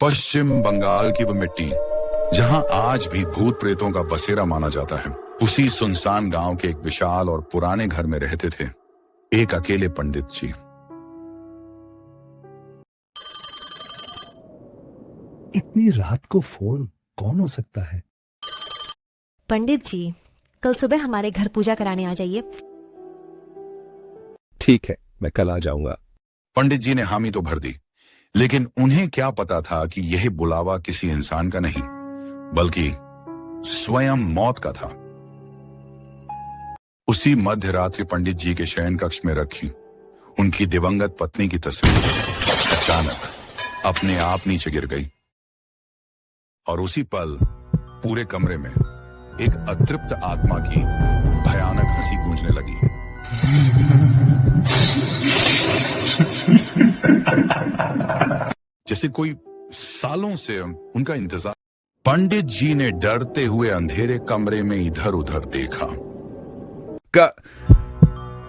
पश्चिम बंगाल की वो मिट्टी जहां आज भी भूत प्रेतों का बसेरा माना जाता है, उसी सुनसान गांव के एक विशाल और पुराने घर में रहते थे एक अकेले पंडित जी। इतनी रात को फोन कौन हो सकता है? पंडित जी, कल सुबह हमारे घर पूजा कराने आ जाइए। ठीक है, मैं कल आ जाऊंगा। पंडित जी ने हामी तो भर दी, लेकिन उन्हें क्या पता था कि यह बुलावा किसी इंसान का नहीं बल्कि स्वयं मौत का था। उसी मध्य रात्रि पंडित जी के शयन कक्ष में रखी उनकी दिवंगत पत्नी की तस्वीर अचानक अपने आप नीचे गिर गई और उसी पल पूरे कमरे में एक अतृप्त आत्मा की भयानक हंसी गूंजने लगी। जैसे कोई सालों से उनका इंतजार। पंडित जी ने डरते हुए अंधेरे कमरे में इधर उधर देखा।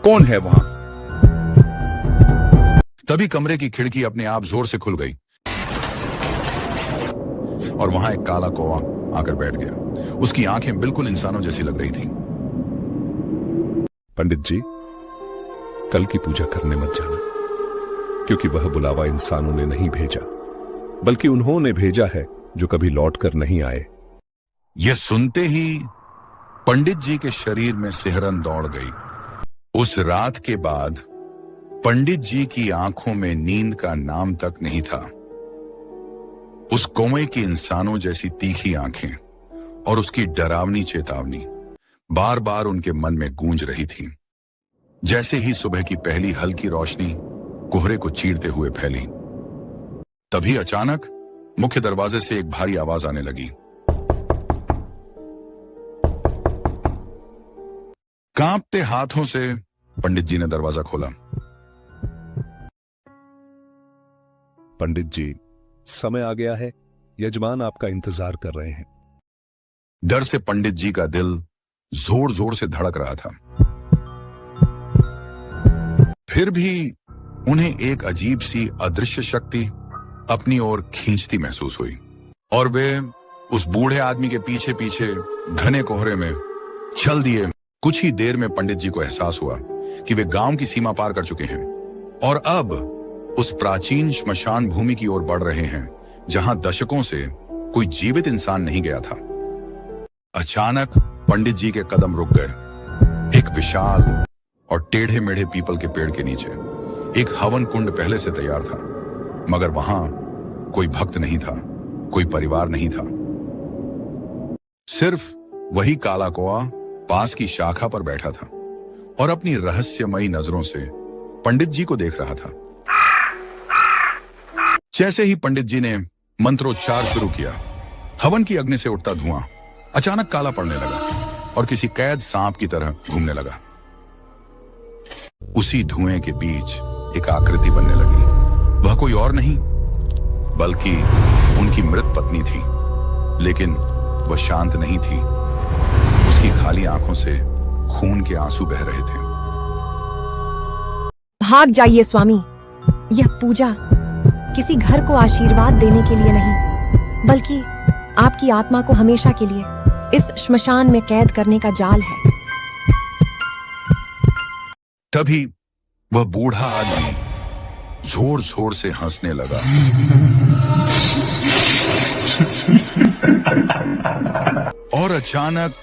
कौन है वहां? तभी कमरे की खिड़की अपने आप जोर से खुल गई और वहां एक काला कौवा आकर बैठ गया। उसकी आंखें बिल्कुल इंसानों जैसी लग रही थीं। पंडित जी, कल की पूजा करने मत जाना, क्योंकि वह बुलावा इंसानों ने नहीं भेजा बल्कि उन्होंने भेजा है जो कभी लौट कर नहीं आए। यह सुनते ही पंडित जी के शरीर में सिहरन दौड़ गई। उस रात के बाद पंडित जी की आंखों में नींद का नाम तक नहीं था। उस कौवे की इंसानों जैसी तीखी आंखें और उसकी डरावनी चेतावनी बार बार उनके मन में गूंज रही थी। जैसे ही सुबह की पहली हल्की रोशनी कोहरे को चीरते हुए फैली, तभी अचानक मुख्य दरवाजे से एक भारी आवाज आने लगी। कांपते हाथों से पंडित जी ने दरवाजा खोला। पंडित जी, समय आ गया है, यजमान आपका इंतजार कर रहे हैं। डर से पंडित जी का दिल जोर जोर से धड़क रहा था। फिर भी उन्हें एक अजीब सी अदृश्य शक्ति अपनी ओर खींचती महसूस हुई और वे उस बूढ़े आदमी के पीछे पीछे घने कोहरे में चल दिए। कुछ ही देर में पंडित जी को एहसास हुआ कि वे गांव की सीमा पार कर चुके हैं और अब उस प्राचीन श्मशान भूमि की ओर बढ़ रहे हैं जहां दशकों से कोई जीवित इंसान नहीं गया था। अचानक पंडित जी के कदम रुक गए। एक विशाल और टेढ़े मेढ़े पीपल के पेड़ के नीचे एक हवन कुंड पहले से तैयार था, मगर वहां कोई भक्त नहीं था, कोई परिवार नहीं था। सिर्फ वही काला कौवा पास की शाखा पर बैठा था और अपनी रहस्यमयी नजरों से पंडित जी को देख रहा था। जैसे ही पंडित जी ने मंत्रोच्चार शुरू किया, हवन की अग्नि से उठता धुआं अचानक काला पड़ने लगा और किसी कैद सांप की तरह घूमने लगा। उसी धुएं के बीच एक आकृति बनने लगी। वह कोई और नहीं बल्कि उनकी मृत पत्नी थी, लेकिन वह शांत नहीं थी। उसकी खाली आंखों से खून के आंसू बह रहे थे। भाग जाइए स्वामी, यह पूजा किसी घर को आशीर्वाद देने के लिए नहीं बल्कि आपकी आत्मा को हमेशा के लिए इस श्मशान में कैद करने का जाल है। तभी वह बूढ़ा आदमी जोर जोर से हंसने लगा और अचानक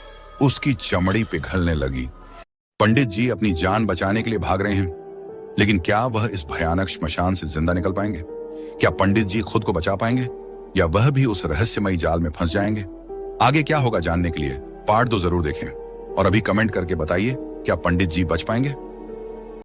उसकी चमड़ी पिघलने लगी। पंडित जी अपनी जान बचाने के लिए भाग रहे हैं, लेकिन क्या वह इस भयानक श्मशान से जिंदा निकल पाएंगे? क्या पंडित जी खुद को बचा पाएंगे या वह भी उस रहस्यमयी जाल में फंस जाएंगे? आगे क्या होगा जानने के लिए पार्ट 2 जरूर देखें और अभी कमेंट करके बताइए, क्या पंडित जी बच पाएंगे?